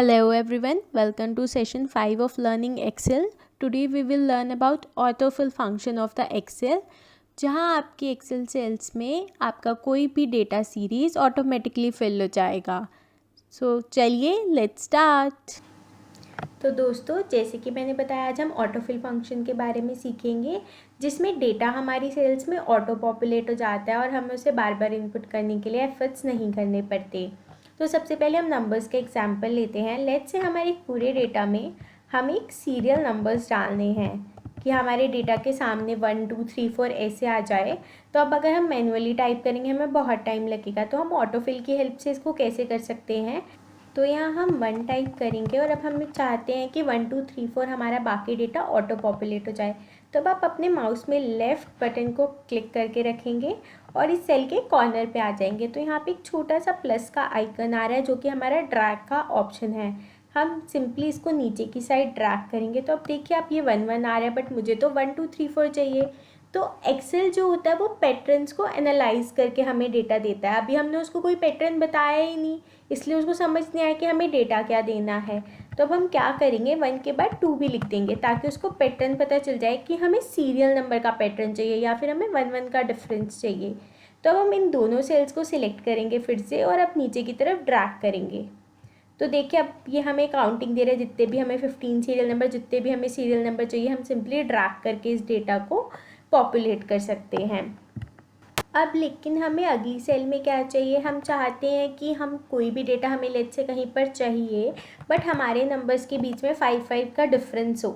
Hello everyone, welcome to session 5 of learning Excel. Today we will learn about autofill function of the Excel, जहां आपकी Excel sales में आपका कोई भी data series automatically fill हो जाएगा. चलिए लेट्स स्टार्ट. तो दोस्तों, जैसे कि मैंने बताया, आज हम ऑटोफिल फंक्शन के बारे में सीखेंगे, जिसमें डेटा हमारी सेल्स में ऑटो पॉपुलेट हो जाता है और हमें उसे बार बार इनपुट करने के लिए एफर्ट्स नहीं करने पड़ते. तो सबसे पहले हम नंबर्स के एग्जाम्पल लेते हैं. लेट्स से हमारे पूरे डेटा में हम एक सीरियल नंबर्स डालने हैं कि हमारे डेटा के सामने 1 2 3 4 ऐसे आ जाए. तो अब अगर हम मैनुअली टाइप करेंगे हमें बहुत टाइम लगेगा. तो हम ऑटोफिल की हेल्प से इसको कैसे कर सकते हैं. तो यहाँ हम 1 टाइप करेंगे और अब हम चाहते हैं कि 1 2 3 4 हमारा बाकी डेटा ऑटो पॉपुलेट हो जाए. तो अब आप अपने माउस में लेफ़्ट बटन को क्लिक करके रखेंगे और इस सेल के कॉर्नर पे आ जाएंगे. तो यहाँ पे एक छोटा सा प्लस का आइकन आ रहा है जो कि हमारा ड्रैग का ऑप्शन है. हम सिंपली इसको नीचे की साइड ड्रैग करेंगे. तो अब देखिए, आप ये 1 1 आ रहा है, बट मुझे तो 1 2 3 4 चाहिए. तो एक्सेल जो होता है वो पैटर्न्स को एनालाइज करके हमें डेटा देता है. अभी हमने उसको कोई पैटर्न बताया ही नहीं, इसलिए उसको समझ नहीं आया कि हमें डेटा क्या देना है. तो अब हम क्या करेंगे, 1 के बाद 2 भी लिख देंगे ताकि उसको पैटर्न पता चल जाए कि हमें सीरियल नंबर का पैटर्न चाहिए या फिर हमें 1 1 का डिफरेंस चाहिए. तो अब हम इन दोनों सेल्स को सिलेक्ट करेंगे फिर से और अब नीचे की तरफ ड्रैग करेंगे. तो देखिए, अब ये हमें काउंटिंग दे रहा है, जितने भी हमें 15 सीरियल नंबर, जितने भी हमें सीरियल नंबर चाहिए, हम सिंपली ड्रैग करके इस डेटा को पॉपुलेट कर सकते हैं. अब लेकिन हमें अगली सेल में क्या चाहिए, हम चाहते हैं कि हम कोई भी डेटा हमें लेट से कहीं पर चाहिए बट हमारे नंबर्स के बीच में 5 5 का डिफरेंस हो.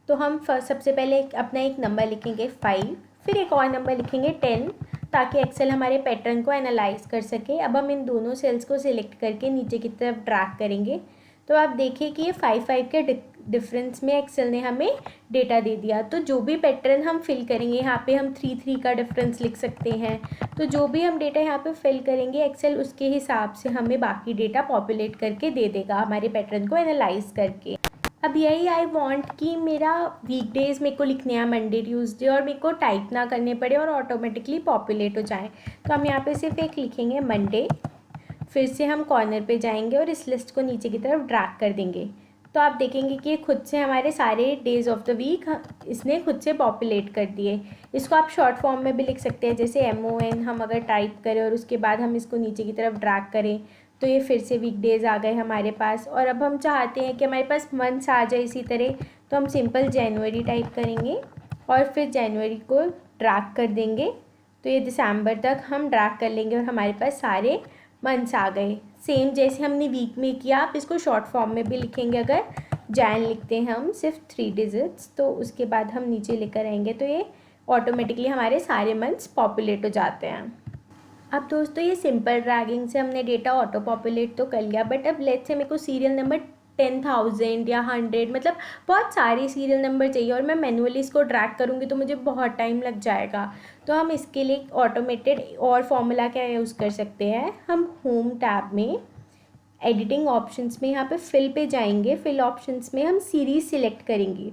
तो हम सबसे पहले अपना एक नंबर लिखेंगे 5, फिर एक और नंबर लिखेंगे 10, ताकि एक्सेल हमारे पैटर्न को एनालाइज कर सके. अब हम इन दोनों सेल्स को सिलेक्ट करके नीचे की तरफ ड्रैग करेंगे. तो आप देखिए कि ये 5 5 के डिफरेंस में एक्सेल ने हमें डेटा दे दिया. तो जो भी पैटर्न हम फिल करेंगे, यहाँ पे हम 3 3 का डिफरेंस लिख सकते हैं. तो जो भी हम डेटा यहाँ पे फिल करेंगे, एक्सेल उसके हिसाब से हमें बाकी डेटा पॉपुलेट करके दे देगा हमारे पैटर्न को एनालाइज करके. अब यही आई वांट कि मेरा वीकडेज मेरे को लिखने हैं मंडे ट्यूसडे और मेरे को टाइप ना करने पड़े और ऑटोमेटिकली पॉपुलेट हो जाए. तो हम यहाँ पे सिर्फ एक लिखेंगे मंडे, फिर से हम कॉर्नर पे जाएंगे और इस लिस्ट को नीचे की तरफ ड्रैग कर देंगे. तो आप देखेंगे कि खुद से हमारे सारे डेज ऑफ द वीक इसने खुद से पॉपुलेट कर दिए. इसको आप शॉर्ट फॉर्म में भी लिख सकते हैं, जैसे MON हम अगर टाइप करें और उसके बाद हम इसको नीचे की तरफ ड्रैग करें तो ये फिर से वीकडेज आ गए हमारे पास. और अब हम चाहते हैं कि हमारे पास मंथ्स आ जाए इसी तरह. तो हम सिंपल जनवरी टाइप करेंगे और फिर जनवरी को ड्रैग कर देंगे. तो ये दिसंबर तक हम ड्रैग कर लेंगे और हमारे पास सारे मंथ्स आ गए. सेम जैसे हमने वीक में किया, आप इसको शॉर्ट फॉर्म में भी लिखेंगे. अगर जैन लिखते हैं हम सिर्फ 3 डिजिट्स, तो उसके बाद हम नीचे लेकर आएंगे तो ये ऑटोमेटिकली हमारे सारे मंथ्स पॉपुलेट हो जाते हैं. अब दोस्तों, ये सिंपल ड्रैगिंग से हमने डेटा ऑटो पॉपुलेट तो कर लिया, बट अब लेट्स से मेरे को सीरियल नंबर 10,000 या 100, मतलब बहुत सारे सीरियल नंबर चाहिए और मैं मैनुअली इसको ड्रैग करूँगी तो मुझे बहुत टाइम लग जाएगा. तो हम इसके लिए ऑटोमेटेड और फॉर्मूला क्या यूज़ कर सकते हैं. हम होम टैब में एडिटिंग ऑप्शंस में यहाँ पे फिल पे जाएंगे. फिल ऑप्शंस में हम सीरीज़ सिलेक्ट करेंगे.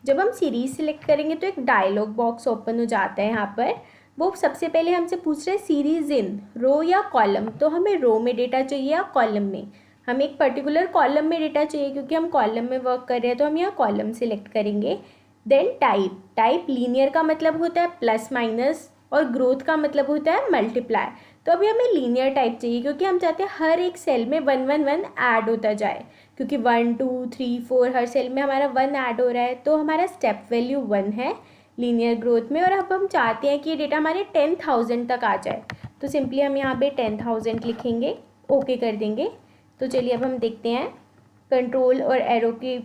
जब हम सीरीज़ सिलेक्ट करेंगे तो एक डायलॉग बॉक्स ओपन हो जाता है. यहाँ पर वो सबसे पहले हमसे पूछ रहे हैं सीरीज़ इन रो या कॉलम. तो हमें रो में डेटा चाहिए या कॉलम में. हमें एक पर्टिकुलर कॉलम में डेटा चाहिए क्योंकि हम कॉलम में वर्क कर रहे हैं, तो हम यहाँ कॉलम सिलेक्ट करेंगे. देन टाइप लीनियर का मतलब होता है प्लस माइनस और ग्रोथ का मतलब होता है मल्टीप्लाई. तो अभी हमें लीनियर टाइप चाहिए क्योंकि हम चाहते हैं हर एक सेल में 1 1 1 ऐड होता जाए, क्योंकि 1 2 3 4 हर सेल में हमारा 1 ऐड हो रहा है. तो हमारा स्टेप वैल्यू 1 है लीनियर ग्रोथ में. और अब हम चाहते हैं कि ये डेटा हमारे 10,000 तक आ जाए. तो सिंपली हम यहाँ पे 10,000 लिखेंगे, ओके कर देंगे. तो चलिए अब हम देखते हैं. कंट्रोल और एरो की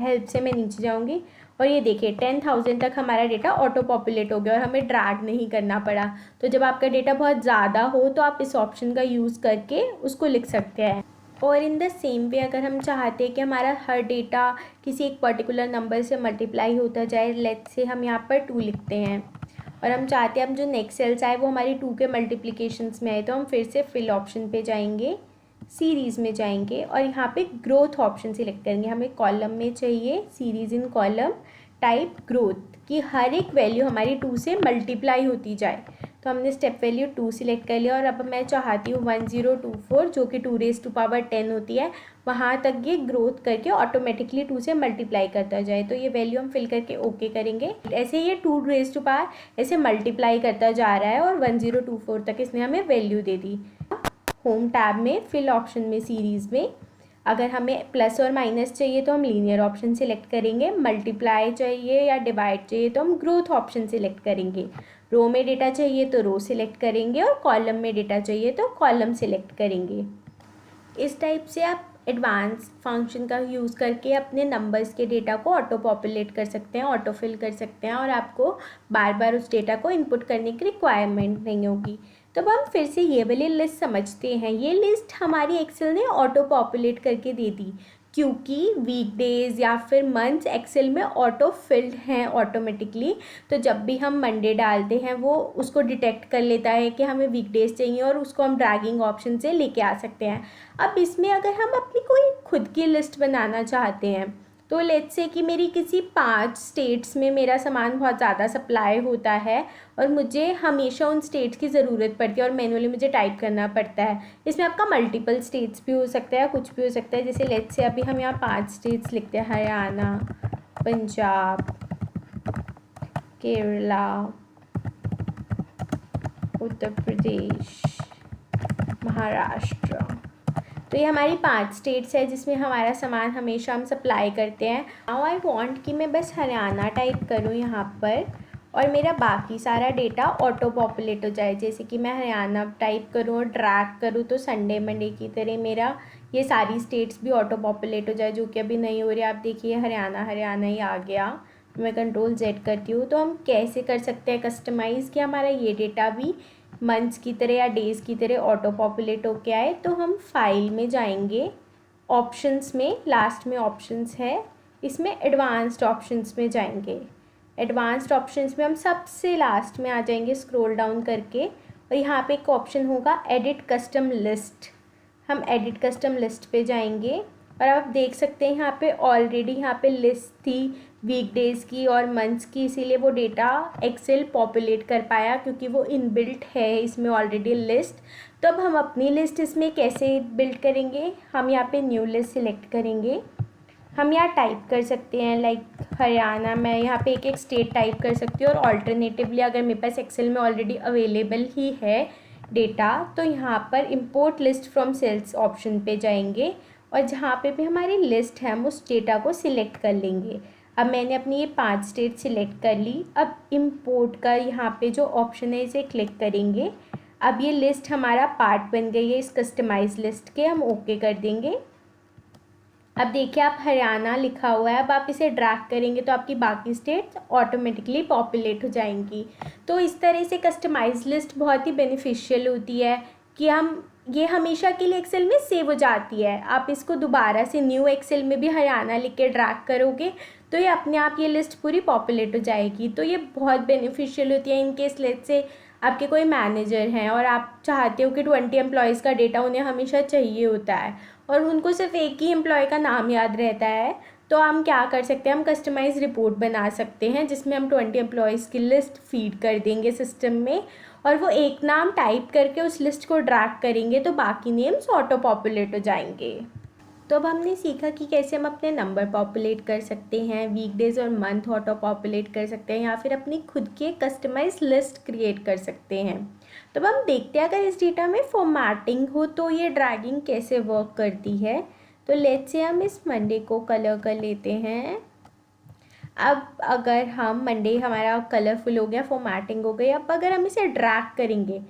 हेल्प से मैं नीचे जाऊँगी और ये देखिए 10,000 तक हमारा डेटा ऑटो पॉपुलेट हो गया और हमें ड्रैग नहीं करना पड़ा. तो जब आपका डेटा बहुत ज़्यादा हो तो आप इस ऑप्शन का यूज़ करके उसको लिख सकते हैं. और इन द सेम वे अगर हम चाहते हैं कि हमारा हर डेटा किसी एक पर्टिकुलर नंबर से मल्टीप्लाई होता जाए, लेट्स से हम यहाँ पर 2 लिखते हैं और हम चाहते हैं हम जो नेक्स्ट सेल्स आए वो हमारी 2 के मल्टीप्लिकेशंस में आए, तो हम फिर से फिल ऑप्शन पे जाएंगे, सीरीज़ में जाएंगे और यहाँ पे ग्रोथ ऑप्शन सिलेक्ट करेंगे. हमें कॉलम में चाहिए सीरीज़ इन कॉलम टाइप ग्रोथ, कि हर एक वैल्यू हमारी 2 से मल्टीप्लाई होती जाए. तो हमने स्टेप वैल्यू 2 सिलेक्ट कर लिया और अब मैं चाहती हूँ 1024 जो कि 2⁻10 होती है वहाँ तक ये ग्रोथ करके ऑटोमेटिकली 2 से मल्टीप्लाई करता जाए। तो ये वैल्यू हम फिल करके ओके करेंगे। ऐसे ये 2 ऐसे मल्टीप्लाई करता जा रहा है और 1024 तक इसने हमें वैल्यू दे दी। होम टैब में फिल ऑप्शन में सीरीज़ में अगर हमें प्लस और माइनस चाहिए तो हम लीनियर ऑप्शन सिलेक्ट करेंगे, मल्टीप्लाई चाहिए या डिवाइड चाहिए तो हम ग्रोथ ऑप्शन सिलेक्ट करेंगे, रो में डेटा चाहिए तो रो सिलेक्ट करेंगे और कॉलम में डेटा चाहिए तो कॉलम सिलेक्ट करेंगे। इस टाइप से आप एडवांस फंक्शन का यूज़ करके अपने नंबर्स के डेटा को ऑटो पॉपुलेट कर सकते हैं, ऑटो फिल कर सकते हैं और आपको बार बार उस डेटा को इनपुट करने की रिक्वायरमेंट नहीं होगी। तो अब हम फिर से ये वाली लिस्ट समझते हैं। ये लिस्ट हमारी एक्सेल ने ऑटो पॉपुलेट करके दे दी क्योंकि वीकडेज या फिर मंथ्स एक्सेल में ऑटो फिल्ड हैं ऑटोमेटिकली। तो जब भी हम मंडे डालते हैं वो उसको डिटेक्ट कर लेता है कि हमें वीकडेज चाहिए और उसको हम ड्रैगिंग ऑप्शन से लेके आ सकते हैं। अब इसमें अगर हम अपनी कोई खुद की लिस्ट बनाना चाहते हैं तो लेट्स से कि मेरी किसी 5 स्टेट्स में मेरा सामान बहुत ज़्यादा सप्लाई होता है और मुझे हमेशा उन स्टेट्स की ज़रूरत पड़ती है और मैनुअली मुझे टाइप करना पड़ता है। इसमें आपका मल्टीपल स्टेट्स भी हो सकता है, कुछ भी हो सकता है। जैसे लेट्स से अभी हम यहाँ 5 स्टेट्स लिखते हैं, हरियाणा, पंजाब, केरला, उत्तर प्रदेश, महाराष्ट्र। तो ये हमारी 5 स्टेट्स है जिसमें हमारा सामान हमेशा हम सप्लाई करते हैं। नाउ आई वांट कि मैं बस हरियाणा टाइप करूँ यहाँ पर और मेरा बाकी सारा डेटा ऑटो पॉपुलेट हो जाए। जैसे कि मैं हरियाणा टाइप करूँ और ड्रैग करूँ तो संडे मंडे की तरह मेरा ये सारी स्टेट्स भी ऑटो पॉपुलेट हो जाए, जो कि अभी नहीं हो रही। आप देखिए हरियाणा ही आ गया। मैं Ctrl+Z करती हूँ। तो हम कैसे कर सकते हैं कस्टमाइज़ कि हमारा ये डेटा भी मंथ्स की तरह या डेज़ की तरह ऑटो पॉपुलेट होके आए। तो हम फाइल में जाएंगे, ऑप्शंस में लास्ट में ऑप्शंस है, इसमें एडवांस्ड ऑप्शंस में जाएंगे। एडवांस्ड ऑप्शंस में हम सबसे लास्ट में आ जाएंगे स्क्रॉल डाउन करके और यहाँ पे एक ऑप्शन होगा एडिट कस्टम लिस्ट। हम एडिट कस्टम लिस्ट पे जाएंगे और आप देख सकते हैं यहाँ पे ऑलरेडी यहाँ पे लिस्ट थी वीकडेज़ की और मंथ्स की, इसीलिए वो डेटा एक्सेल पॉपुलेट कर पाया क्योंकि वो इनबिल्ट है इसमें ऑलरेडी लिस्ट। तो अब हम अपनी लिस्ट इसमें कैसे बिल्ड करेंगे, हम यहाँ पे न्यू लिस्ट सिलेक्ट करेंगे। हम यहाँ टाइप कर सकते हैं लाइक हरियाणा, मैं यहाँ पे एक स्टेट टाइप कर सकती हूँ और ऑल्टरनेटिवली अगर मेरे पास एक्सेल में ऑलरेडी अवेलेबल ही है डेटा तो यहाँ पर import list from cells option पे जाएंगे और जहाँ पे भी हमारी लिस्ट है हम उस डेटा को सिलेक्ट कर लेंगे। अब मैंने अपनी ये 5 स्टेट सिलेक्ट कर ली। अब इम्पोर्ट का यहाँ पे जो ऑप्शन है इसे क्लिक करेंगे। अब ये लिस्ट हमारा पार्ट बन गई है इस कस्टमाइज लिस्ट के, हम ओके कर देंगे। अब देखिए आप हरियाणा लिखा हुआ है, अब आप इसे ड्रैग करेंगे तो आपकी बाकी स्टेट्स ऑटोमेटिकली पॉपुलेट हो जाएंगी। तो इस तरह से कस्टमाइज लिस्ट बहुत ही बेनिफिशियल होती है कि ये हमेशा के लिए एक्सेल में सेव हो जाती है। आप इसको दोबारा से न्यू एक्सेल में भी हरियाणा लिख के ड्रैग करोगे तो ये अपने आप ये लिस्ट पूरी पॉपुलेट हो जाएगी। तो ये बहुत बेनिफिशियल होती है इनकेस लेट्स से आपके कोई मैनेजर हैं और आप चाहते हो कि 20 एम्प्लॉयज़ का डेटा उन्हें हमेशा चाहिए होता है और उनको सिर्फ एक ही एम्प्लॉय का नाम याद रहता है। तो हम क्या कर सकते हैं, हम कस्टमाइज रिपोर्ट बना सकते हैं जिसमें हम 20 एम्प्लॉयज़ की लिस्ट फीड कर देंगे सिस्टम में और वो एक नाम टाइप करके उस लिस्ट को ड्रैग करेंगे तो बाकी नेम्स ऑटो पॉपुलेट हो जाएंगे। तो अब हमने सीखा कि कैसे हम अपने नंबर पॉपुलेट कर सकते हैं, वीकडेज़ और मंथ ऑटो पॉपुलेट कर सकते हैं या फिर अपनी खुद की एक कस्टमाइज लिस्ट क्रिएट कर सकते हैं। तो अब हम देखते हैं अगर इस डेटा में फॉर्मेटिंग हो तो ये ड्रैगिंग कैसे वर्क करती है। तो लेट्स से हम इस मंडे को कलर कर लेते हैं। अब अगर हम मंडे हमारा कलरफुल हो गया, फॉर्मेटिंग हो गई, अब अगर हम इसे ड्रैग करेंगे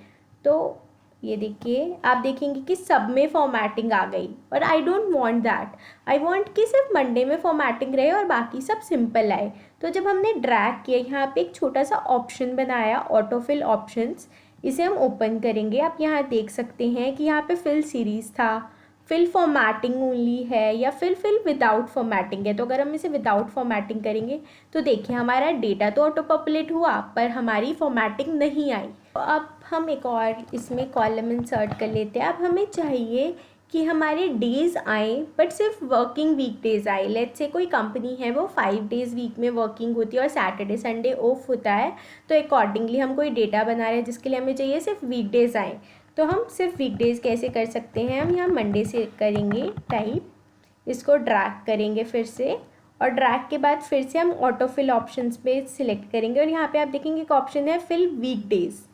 तो ये देखिए आप देखेंगे कि सब में फॉर्मेटिंग आ गई और I don't want that. I want कि सिर्फ मंडे में फॉर्मेटिंग रहे और बाकी सब सिंपल आए। तो जब हमने ड्रैग किया यहाँ पे एक छोटा सा ऑप्शन बनाया ऑटो फिल ऑप्शंस, इसे हम ओपन करेंगे। आप यहाँ देख सकते हैं कि यहाँ पे फिल सीरीज़ था, फिल फॉर्मेटिंग ओनली है या फिल विदाउट फॉर्मेटिंग है। तो अगर हम इसे विदाउट फॉर्मेटिंग करेंगे तो देखिए हमारा डेटा तो ऑटो पॉपुलेट हुआ पर हमारी फॉर्मेटिंग नहीं आई। तो अब हम एक और इसमें कॉलम इंसर्ट कर लेते हैं। अब हमें चाहिए कि हमारे डेज़ आए बट सिर्फ वर्किंग वीक डेज़ आए। लेट्स से कोई कंपनी है वो 5 डेज़ वीक में वर्किंग होती है और सैटरडे संडे ऑफ होता है, तो अकॉर्डिंगली हम कोई डेटा बना रहे हैं जिसके लिए हमें चाहिए सिर्फ वीक डेज़ आए। तो हम सिर्फ वीक डेज़ कैसे कर सकते हैं, हम यहाँ मंडे से करेंगे टाइप, इसको ड्रैग करेंगे फिर से, और ड्रैग के बाद फिर से हम ऑटो फिल ऑप्शंस पे सिलेक्ट करेंगे और यहाँ पे आप देखेंगे एक ऑप्शन है fill week days.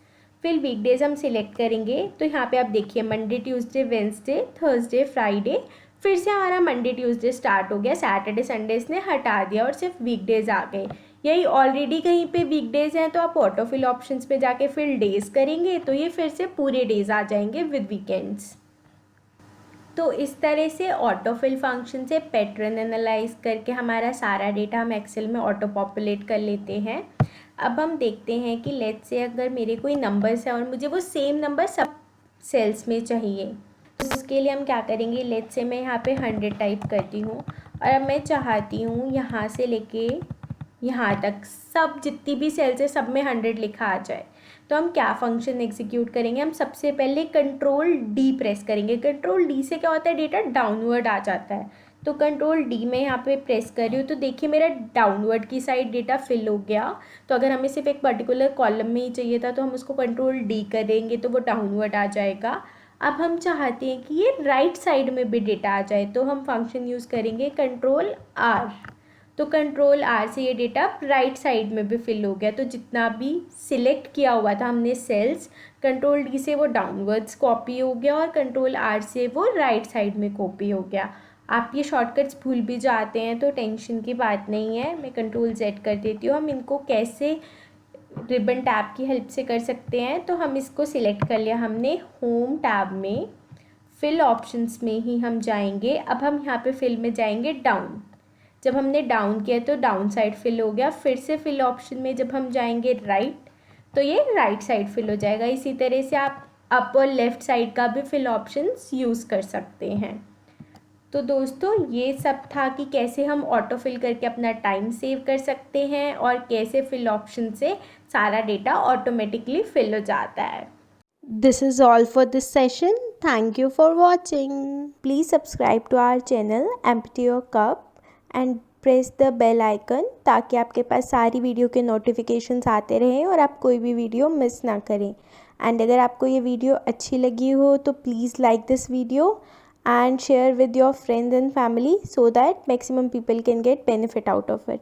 Fill week days हम सिलेक्ट करेंगे तो यहाँ पे आप देखिए Monday Tuesday Wednesday Thursday Friday, फिर से हमारा मंडे ट्यूसडे स्टार्ट हो गया, सैटरडे संडे इसने हटा दिया और सिर्फ वीक डेज़ आ गए। यही ऑलरेडी कहीं पे वीक डेज़ हैं तो आप ऑटो फिल ऑप्शंस पे जाके फिल डेज़ करेंगे तो ये फिर से पूरे डेज़ आ जाएंगे विद वीकेंड्स। तो इस तरह से ऑटो फिल फंक्शन से पैटर्न एनालाइज करके हमारा सारा डेटा हम एक्सेल में ऑटो पॉपुलेट कर लेते हैं। अब हम देखते हैं कि लेट्स से अगर मेरे कोई नंबर्स है और मुझे वो सेम नंबर सब सेल्स में चाहिए, तो उसके लिए हम क्या करेंगे, लेट्स से मैं यहाँ पे 100 टाइप करती हूँ और अब मैं चाहती हूँ यहाँ से लेके यहाँ तक सब जितनी भी सेल्स है सब में 100 लिखा आ जाए। तो हम क्या फंक्शन एग्जीक्यूट करेंगे, हम सबसे पहले कंट्रोल डी प्रेस करेंगे। कंट्रोल डी से क्या होता है, डेटा डाउनवर्ड आ जाता है। तो कंट्रोल डी में यहाँ पे प्रेस कर रही हूँ तो देखिए मेरा डाउनवर्ड की साइड डेटा फिल हो गया। तो अगर हमें सिर्फ एक पर्टिकुलर कॉलम में ही चाहिए था तो हम उसको कंट्रोल डी करेंगे तो वो डाउनवर्ड आ जाएगा। अब हम चाहते हैं कि ये राइट साइड में भी डेटा आ जाए तो हम फंक्शन यूज़ करेंगे कंट्रोल आर। तो कंट्रोल आर से ये डेटा राइट साइड में भी फिल हो गया। तो जितना भी सिलेक्ट किया हुआ था हमने सेल्स, कंट्रोल डी से वो डाउनवर्ड्स कॉपी हो गया और कंट्रोल आर से वो राइट साइड में कॉपी हो गया। आप ये शॉर्टकट्स भूल भी जाते हैं तो टेंशन की बात नहीं है, मैं कंट्रोल जेड कर देती हूँ। हम इनको कैसे रिबन टैब की हेल्प से कर सकते हैं, तो हम इसको सिलेक्ट कर लिया हमने होम टैब में, फिल ऑप्शंस में ही हम जाएंगे। अब हम यहाँ पे फिल में जाएंगे डाउन, जब हमने डाउन किया तो डाउन साइड फिल हो गया। फिर से फिल ऑप्शन में जब हम जाएंगे राइट तो ये राइट साइड फिल हो जाएगा। इसी तरह से आप अप और लेफ़्ट साइड का भी फिल ऑप्शंस यूज़ कर सकते हैं। तो दोस्तों ये सब था कि कैसे हम ऑटो फिल करके अपना टाइम सेव कर सकते हैं और कैसे फिल ऑप्शन से सारा डेटा ऑटोमेटिकली फिल हो जाता है। This is all for this session. Thank you for watching. Please subscribe to our channel Empty Your Cup and press the bell icon ताकि आपके पास सारी वीडियो के नोटिफिकेशंस आते रहें और आप कोई भी वीडियो मिस ना करें। एंड अगर आपको ये वीडियो अच्छी लगी हो तो please like this video and share with your friends and family so that maximum people can get benefit out of it.